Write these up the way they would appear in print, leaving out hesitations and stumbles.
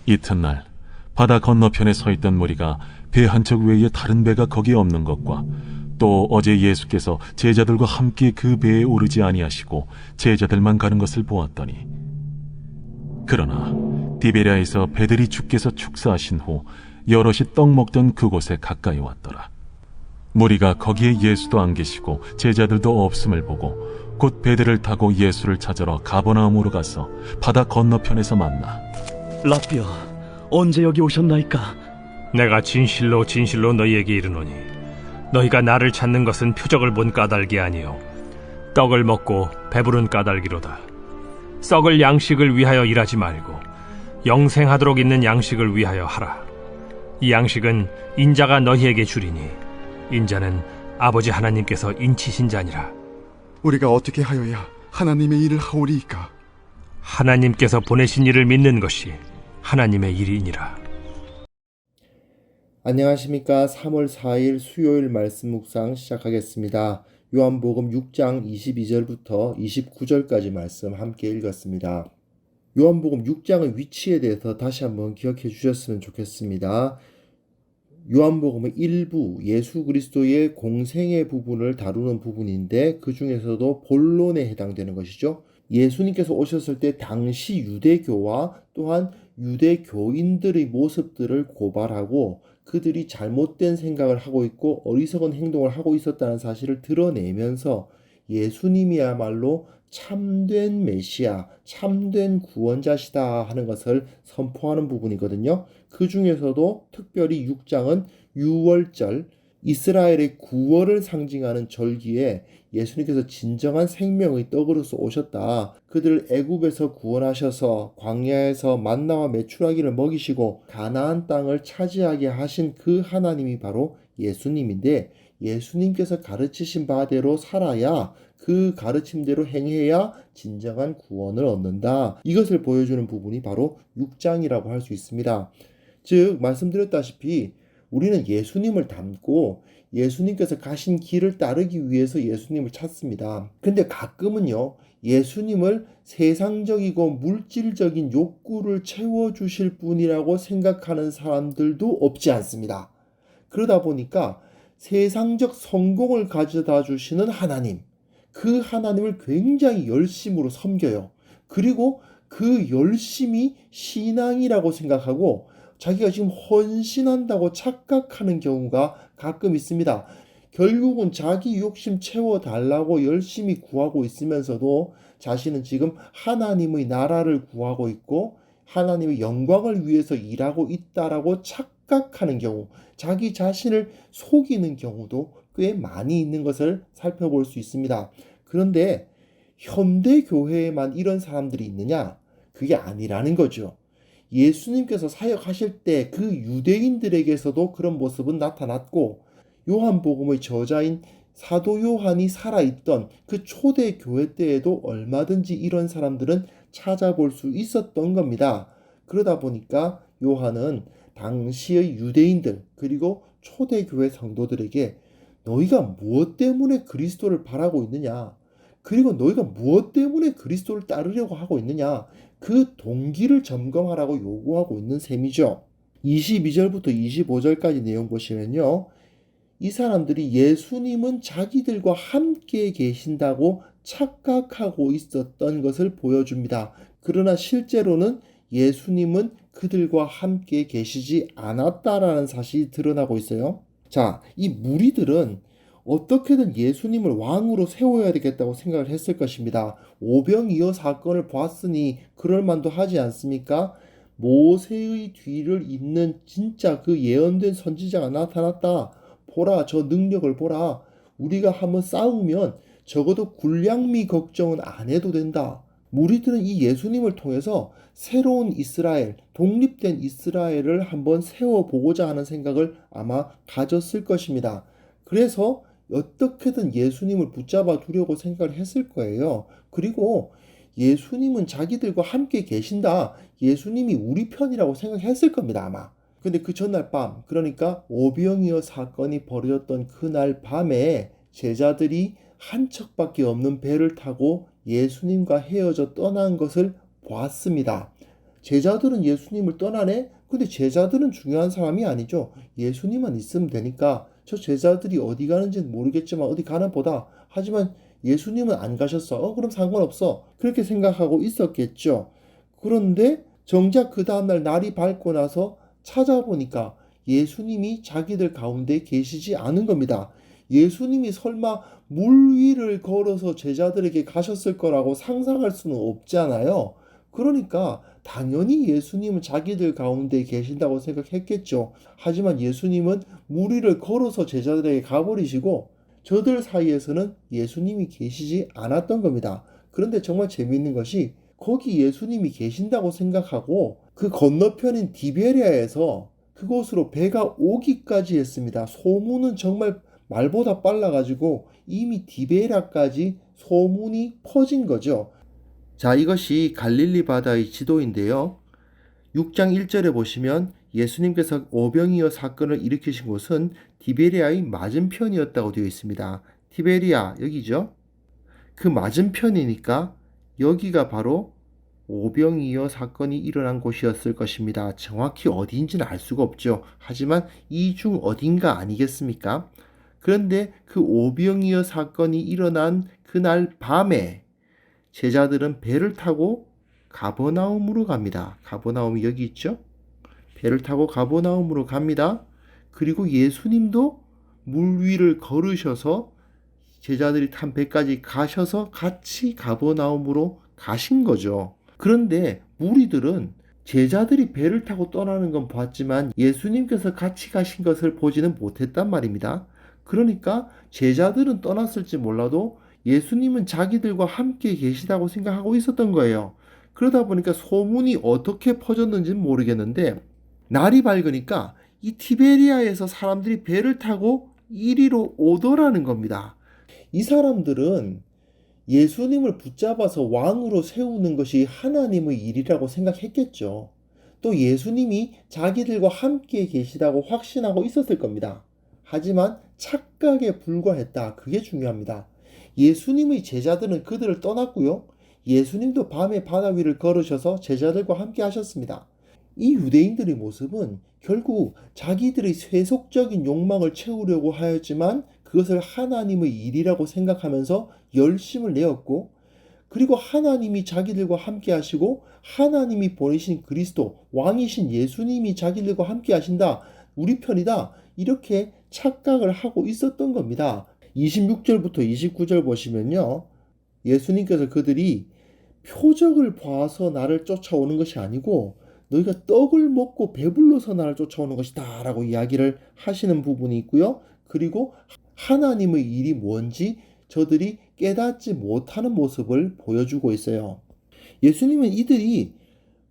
이튿날 바다 건너편에 서 있던 무리가 배 한 척 외에 다른 배가 거기에 없는 것과 또 어제 예수께서 제자들과 함께 그 배에 오르지 아니하시고 제자들만 가는 것을 보았더니, 그러나 디베랴에서 배들이 주께서 축사하신 후 여럿이 떡 먹던 그곳에 가까이 왔더라. 무리가 거기에 예수도 안 계시고 제자들도 없음을 보고 곧 배들을 타고 예수를 찾으러 가버나움으로 가서 바다 건너편에서 만나, 라삐야, 언제 여기 오셨나이까? 내가 진실로 진실로 너희에게 이르노니 너희가 나를 찾는 것은 표적을 본 까닭이 아니요 떡을 먹고 배부른 까닭이로다. 썩을 양식을 위하여 일하지 말고 영생하도록 있는 양식을 위하여 하라. 이 양식은 인자가 너희에게 주리니 인자는 아버지 하나님께서 인치신 자니라. 우리가 어떻게 하여야 하나님의 일을 하오리이까? 하나님께서 보내신 이를 믿는 것이 하나님의 일이니라. 안녕하십니까. 3월 4일 수요일 말씀 묵상 시작하겠습니다. 요한복음 6장 22절부터 29절까지 말씀 함께 읽었습니다. 요한복음 6장의 위치에 대해서 다시 한번 기억해 주셨으면 좋겠습니다. 요한복음의 일부 예수 그리스도의 공생의 부분을 다루는 부분인데, 그 중에서도 본론에 해당되는 것이죠. 예수님께서 오셨을 때 당시 유대교와 또한 유대교인들의 모습들을 고발하고 그들이 잘못된 생각을 하고 있고 어리석은 행동을 하고 있었다는 사실을 드러내면서 예수님이야말로 참된 메시아, 참된 구원자시다 하는 것을 선포하는 부분이거든요. 그 중에서도 특별히 6장은 유월절, 이스라엘의 구원을 상징하는 절기에 예수님께서 진정한 생명의 떡으로서 오셨다. 그들을 애굽에서 구원하셔서 광야에서 만나와 메추라기를 먹이시고 가나안 땅을 차지하게 하신 그 하나님이 바로 예수님인데, 예수님께서 가르치신 바대로 살아야, 그 가르침대로 행해야 진정한 구원을 얻는다. 이것을 보여주는 부분이 바로 6장이라고 할 수 있습니다. 즉 말씀드렸다시피 우리는 예수님을 닮고 예수님께서 가신 길을 따르기 위해서 예수님을 찾습니다. 근데 가끔은요, 예수님을 세상적이고 물질적인 욕구를 채워주실 분이라고 생각하는 사람들도 없지 않습니다. 그러다 보니까 세상적 성공을 가져다 주시는 하나님, 그 하나님을 굉장히 열심으로 섬겨요. 그리고 그 열심이 신앙이라고 생각하고 자기가 지금 헌신한다고 착각하는 경우가 가끔 있습니다. 결국은 자기 욕심 채워달라고 열심히 구하고 있으면서도 자신은 지금 하나님의 나라를 구하고 있고 하나님의 영광을 위해서 일하고 있다라고 착각하는 경우, 자기 자신을 속이는 경우도 꽤 많이 있는 것을 살펴볼 수 있습니다. 그런데 현대 교회에만 이런 사람들이 있느냐? 그게 아니라는 거죠. 예수님께서 사역하실 때 그 유대인들에게서도 그런 모습은 나타났고, 요한복음의 저자인 사도 요한이 살아있던 그 초대 교회 때에도 얼마든지 이런 사람들은 찾아볼 수 있었던 겁니다. 그러다 보니까 요한은 당시의 유대인들 그리고 초대 교회 성도들에게 너희가 무엇 때문에 그리스도를 바라고 있느냐, 그리고 너희가 무엇 때문에 그리스도를 따르려고 하고 있느냐, 그 동기를 점검하라고 요구하고 있는 셈이죠. 22절부터 25절까지 내용 보시면요, 이 사람들이 예수님은 자기들과 함께 계신다고 착각하고 있었던 것을 보여줍니다. 그러나 실제로는 예수님은 그들과 함께 계시지 않았다라는 사실이 드러나고 있어요. 자, 이 무리들은 어떻게든 예수님을 왕으로 세워야 되겠다고 생각을 했을 것입니다. 오병이어 사건을 봤으니 그럴만도 하지 않습니까? 모세의 뒤를 잇는 진짜 그 예언된 선지자가 나타났다. 보라, 저 능력을 보라. 우리가 한번 싸우면 적어도 군량미 걱정은 안 해도 된다. 무리들은 이 예수님을 통해서 새로운 이스라엘, 독립된 이스라엘을 한번 세워보고자 하는 생각을 아마 가졌을 것입니다. 그래서 어떻게든 예수님을 붙잡아 두려고 생각을 했을 거예요. 그리고 예수님은 자기들과 함께 계신다. 예수님이 우리 편이라고 생각했을 겁니다, 아마. 근데 그 전날 밤, 그러니까 오병이어 사건이 벌어졌던 그날 밤에 제자들이 한 척밖에 없는 배를 타고 예수님과 헤어져 떠난 것을 보았습니다. 제자들은 예수님을 떠나네? 근데 제자들은 중요한 사람이 아니죠. 예수님만 있으면 되니까 저 제자들이 어디 가는지는 모르겠지만 어디 가나 보다. 하지만 예수님은 안 가셨어. 그럼 상관없어. 그렇게 생각하고 있었겠죠. 그런데 정작 그 다음날 날이 밝고 나서 찾아보니까 예수님이 자기들 가운데 계시지 않은 겁니다. 예수님이 설마 물 위를 걸어서 제자들에게 가셨을 거라고 상상할 수는 없잖아요. 그러니까 당연히 예수님은 자기들 가운데 계신다고 생각했겠죠. 하지만 예수님은 물 위를 걸어서 제자들에게 가버리시고 저들 사이에서는 예수님이 계시지 않았던 겁니다. 그런데 정말 재미있는 것이 거기 예수님이 계신다고 생각하고 그 건너편인 디베리아에서 그곳으로 배가 오기까지 했습니다. 소문은 정말 말보다 빨라가지고 이미 디베리아까지 소문이 퍼진 거죠. 자, 이것이 갈릴리 바다의 지도인데요. 6장 1절에 보시면 예수님께서 오병이어 사건을 일으키신 곳은 디베리아의 맞은편이었다고 되어 있습니다. 티베리아 여기죠. 그 맞은편이니까 여기가 바로 오병이어 사건이 일어난 곳이었을 것입니다. 정확히 어디인지는 알 수가 없죠. 하지만 이 중 어딘가 아니겠습니까? 그런데 그 오병이어 사건이 일어난 그날 밤에 제자들은 배를 타고 가버나움으로 갑니다. 가버나움이 여기 있죠? 배를 타고 가버나움으로 갑니다. 그리고 예수님도 물 위를 걸으셔서 제자들이 탄 배까지 가셔서 같이 가버나움으로 가신 거죠. 그런데 무리들은 제자들이 배를 타고 떠나는 건 봤지만 예수님께서 같이 가신 것을 보지는 못했단 말입니다. 그러니까 제자들은 떠났을지 몰라도 예수님은 자기들과 함께 계시다고 생각하고 있었던 거예요. 그러다 보니까 소문이 어떻게 퍼졌는지는 모르겠는데 날이 밝으니까 이 티베리아에서 사람들이 배를 타고 이리로 오더라는 겁니다. 이 사람들은 예수님을 붙잡아서 왕으로 세우는 것이 하나님의 일이라고 생각했겠죠. 또 예수님이 자기들과 함께 계시다고 확신하고 있었을 겁니다. 하지만 착각에 불과했다. 그게 중요합니다. 예수님의 제자들은 그들을 떠났고요. 예수님도 밤에 바다 위를 걸으셔서 제자들과 함께 하셨습니다. 이 유대인들의 모습은 결국 자기들의 세속적인 욕망을 채우려고 하였지만 그것을 하나님의 일이라고 생각하면서 열심을 내었고, 그리고 하나님이 자기들과 함께 하시고 하나님이 보내신 그리스도 왕이신 예수님이 자기들과 함께 하신다, 우리 편이다, 이렇게 착각을 하고 있었던 겁니다. 26절부터 29절 보시면요, 예수님께서 그들이 표적을 봐서 나를 쫓아오는 것이 아니고 너희가 떡을 먹고 배불러서 나를 쫓아오는 것이다 라고 이야기를 하시는 부분이 있고요. 그리고 하나님의 일이 뭔지 저들이 깨닫지 못하는 모습을 보여주고 있어요. 예수님은 이들이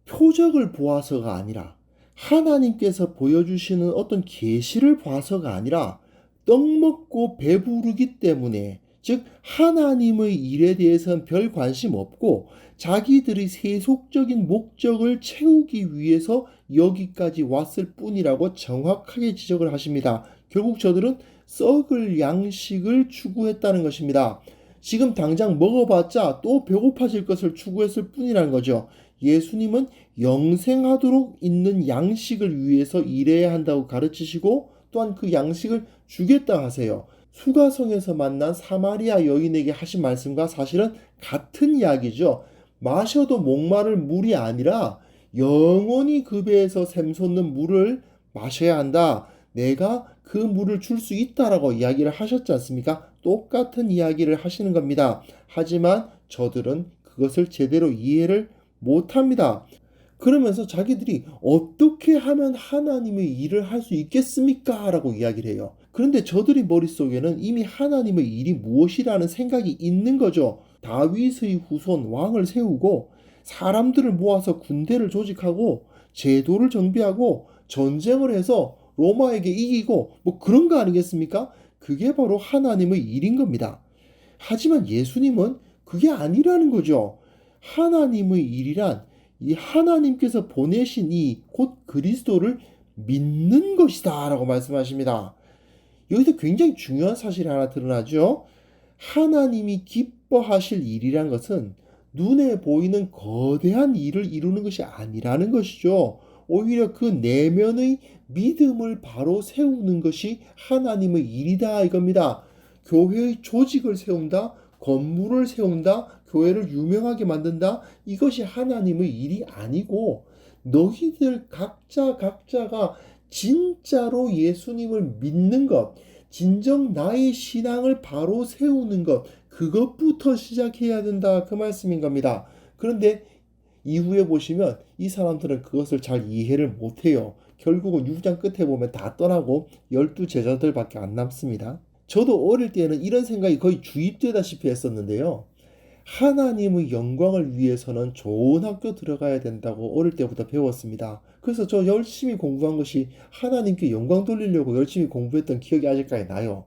표적을 보아서가 아니라 하나님께서 보여주시는 어떤 계시를 봐서가 아니라 떡 먹고 배부르기 때문에, 즉 하나님의 일에 대해서는 별 관심 없고 자기들의 세속적인 목적을 채우기 위해서 여기까지 왔을 뿐이라고 정확하게 지적을 하십니다. 결국 저들은 썩을 양식을 추구했다는 것입니다. 지금 당장 먹어봤자 또 배고파질 것을 추구했을 뿐이라는 거죠. 예수님은 영생하도록 있는 양식을 위해서 일해야 한다고 가르치시고 또한 그 양식을 주겠다 하세요. 수가성에서 만난 사마리아 여인에게 하신 말씀과 사실은 같은 이야기죠. 마셔도 목마를 물이 아니라 영원히 그 배에서 샘솟는 물을 마셔야 한다. 내가 그 물을 줄 수 있다라고 이야기를 하셨지 않습니까? 똑같은 이야기를 하시는 겁니다. 하지만 저들은 그것을 제대로 이해를 못합니다. 그러면서 자기들이 어떻게 하면 하나님의 일을 할 수 있겠습니까? 라고 이야기를 해요. 그런데 저들의 머릿속에는 이미 하나님의 일이 무엇이라는 생각이 있는 거죠. 다윗의 후손 왕을 세우고 사람들을 모아서 군대를 조직하고 제도를 정비하고 전쟁을 해서 로마에게 이기고 뭐 그런 거 아니겠습니까? 그게 바로 하나님의 일인 겁니다. 하지만 예수님은 그게 아니라는 거죠. 하나님의 일이란 이 하나님께서 보내신 이 곧 그리스도를 믿는 것이다 라고 말씀하십니다. 여기서 굉장히 중요한 사실이 하나 드러나죠. 하나님이 기뻐하실 일이란 것은 눈에 보이는 거대한 일을 이루는 것이 아니라는 것이죠. 오히려 그 내면의 믿음을 바로 세우는 것이 하나님의 일이다 이겁니다. 교회의 조직을 세운다, 건물을 세운다, 교회를 유명하게 만든다, 이것이 하나님의 일이 아니고 너희들 각자가 진짜로 예수님을 믿는 것, 진정 나의 신앙을 바로 세우는 것, 그것부터 시작해야 된다 그 말씀인 겁니다. 그런데 이후에 보시면 이 사람들은 그것을 잘 이해를 못해요. 결국은 6장 끝에 보면 다 떠나고 12제자들밖에 안 남습니다. 저도 어릴 때는 이런 생각이 거의 주입되다시피 했었는데요. 하나님의 영광을 위해서는 좋은 학교 들어가야 된다고 어릴 때부터 배웠습니다. 그래서 저 열심히 공부한 것이 하나님께 영광 돌리려고 열심히 공부했던 기억이 아직까지 나요.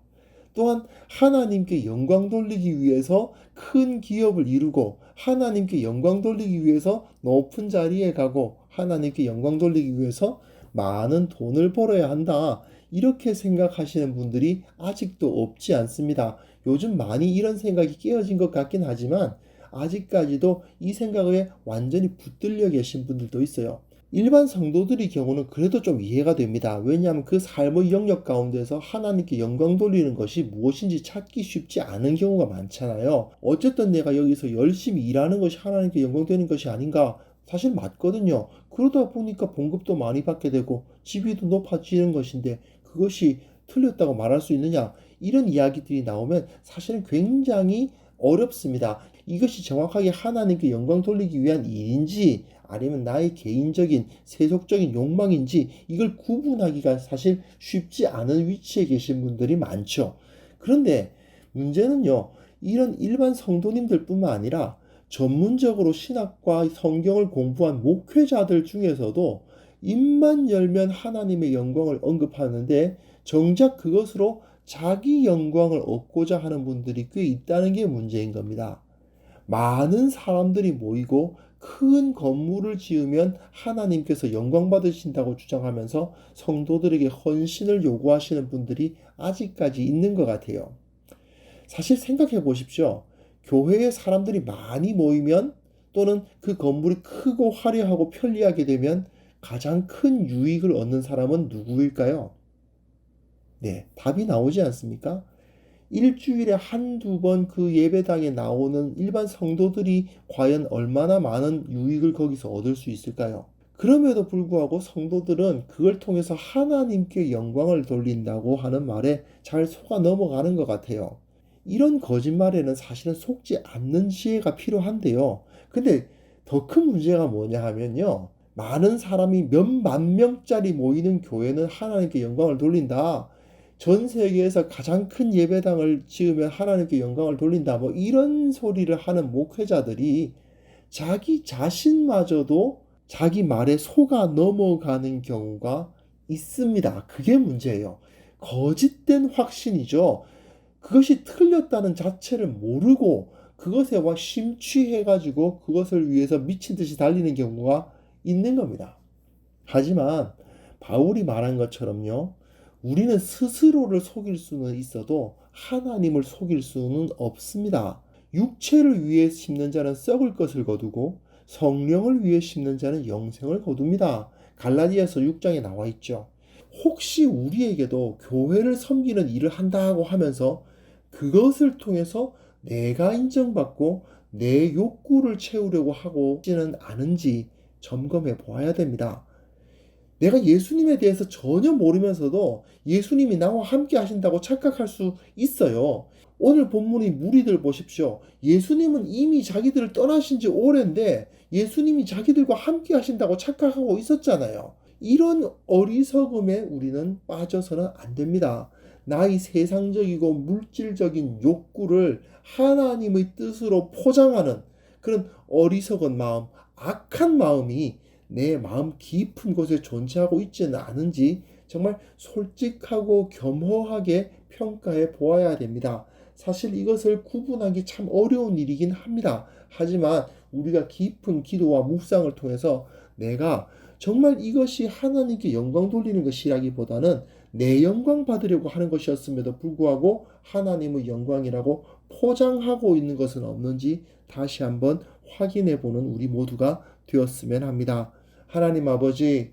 또한 하나님께 영광 돌리기 위해서 큰 기업을 이루고 하나님께 영광 돌리기 위해서 높은 자리에 가고 하나님께 영광 돌리기 위해서 많은 돈을 벌어야 한다. 이렇게 생각하시는 분들이 아직도 없지 않습니다. 요즘 많이 이런 생각이 깨어진 것 같긴 하지만 아직까지도 이 생각에 완전히 붙들려 계신 분들도 있어요. 일반 성도들의 경우는 그래도 좀 이해가 됩니다. 왜냐하면 그 삶의 영역 가운데서 하나님께 영광 돌리는 것이 무엇인지 찾기 쉽지 않은 경우가 많잖아요. 어쨌든 내가 여기서 열심히 일하는 것이 하나님께 영광 되는 것이 아닌가? 사실 맞거든요. 그러다 보니까 봉급도 많이 받게 되고 지위도 높아지는 것인데 그것이 틀렸다고 말할 수 있느냐? 이런 이야기들이 나오면 사실은 굉장히 어렵습니다. 이것이 정확하게 하나님께 영광 돌리기 위한 일인지 아니면 나의 개인적인 세속적인 욕망인지 이걸 구분하기가 사실 쉽지 않은 위치에 계신 분들이 많죠. 그런데 문제는요, 이런 일반 성도님들 뿐만 아니라 전문적으로 신학과 성경을 공부한 목회자들 중에서도 입만 열면 하나님의 영광을 언급하는데 정작 그것으로 자기 영광을 얻고자 하는 분들이 꽤 있다는 게 문제인 겁니다. 많은 사람들이 모이고 큰 건물을 지으면 하나님께서 영광 받으신다고 주장하면서 성도들에게 헌신을 요구하시는 분들이 아직까지 있는 것 같아요. 사실 생각해 보십시오. 교회에 사람들이 많이 모이면 또는 그 건물이 크고 화려하고 편리하게 되면 가장 큰 유익을 얻는 사람은 누구일까요? 네, 답이 나오지 않습니까? 일주일에 한두 번 그 예배당에 나오는 일반 성도들이 과연 얼마나 많은 유익을 거기서 얻을 수 있을까요? 그럼에도 불구하고 성도들은 그걸 통해서 하나님께 영광을 돌린다고 하는 말에 잘 속아 넘어가는 것 같아요. 이런 거짓말에는 사실은 속지 않는 지혜가 필요한데요. 근데 더 큰 문제가 뭐냐 하면요. 많은 사람이 몇만 명짜리 모이는 교회는 하나님께 영광을 돌린다. 전 세계에서 가장 큰 예배당을 지으면 하나님께 영광을 돌린다. 뭐 이런 소리를 하는 목회자들이 자기 자신마저도 자기 말에 속아 넘어가는 경우가 있습니다. 그게 문제예요. 거짓된 확신이죠. 그것이 틀렸다는 자체를 모르고 그것에 심취해가지고 그것을 위해서 미친 듯이 달리는 경우가 있는 겁니다. 하지만 바울이 말한 것처럼요. 우리는 스스로를 속일 수는 있어도 하나님을 속일 수는 없습니다. 육체를 위해 심는 자는 썩을 것을 거두고 성령을 위해 심는 자는 영생을 거둡니다. 갈라디아서 6장에 나와 있죠. 혹시 우리에게도 교회를 섬기는 일을 한다고 하면서 그것을 통해서 내가 인정받고 내 욕구를 채우려고 하고 있지는 않은지 점검해 보아야 됩니다. 내가 예수님에 대해서 전혀 모르면서도 예수님이 나와 함께 하신다고 착각할 수 있어요. 오늘 본문의 무리들 보십시오. 예수님은 이미 자기들을 떠나신 지 오랜데 예수님이 자기들과 함께 하신다고 착각하고 있었잖아요. 이런 어리석음에 우리는 빠져서는 안 됩니다. 나의 세상적이고 물질적인 욕구를 하나님의 뜻으로 포장하는 그런 어리석은 마음, 악한 마음이 내 마음 깊은 곳에 존재하고 있지는 않은지 정말 솔직하고 겸허하게 평가해 보아야 됩니다. 사실 이것을 구분하기 참 어려운 일이긴 합니다. 하지만 우리가 깊은 기도와 묵상을 통해서 내가 정말 이것이 하나님께 영광 돌리는 것이라기보다는 내 영광 받으려고 하는 것이었음에도 불구하고 하나님의 영광이라고 포장하고 있는 것은 없는지 다시 한번 확인해 보는 우리 모두가 되었으면 합니다. 하나님 아버지,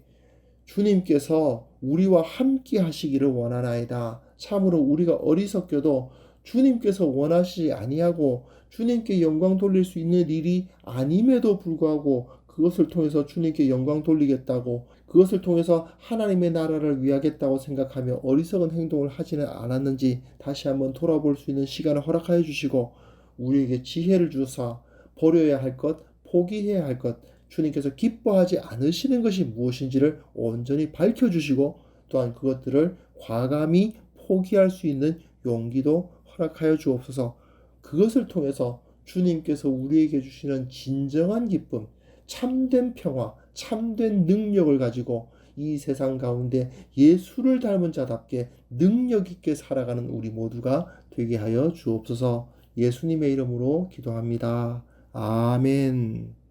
주님께서 우리와 함께 하시기를 원하나이다. 참으로 우리가 어리석겨도 주님께서 원하시지 아니하고 주님께 영광 돌릴 수 있는 일이 아님에도 불구하고 그것을 통해서 주님께 영광 돌리겠다고, 그것을 통해서 하나님의 나라를 위하겠다고 생각하며 어리석은 행동을 하지는 않았는지 다시 한번 돌아볼 수 있는 시간을 허락하여 주시고, 우리에게 지혜를 주사 버려야 할 것, 포기해야 할 것, 주님께서 기뻐하지 않으시는 것이 무엇인지를 온전히 밝혀주시고, 또한 그것들을 과감히 포기할 수 있는 용기도 허락하여 주옵소서. 그것을 통해서 주님께서 우리에게 주시는 진정한 기쁨, 참된 평화, 참된 능력을 가지고 이 세상 가운데 예수를 닮은 자답게 능력 있게 살아가는 우리 모두가 되게 하여 주옵소서. 예수님의 이름으로 기도합니다. 아멘.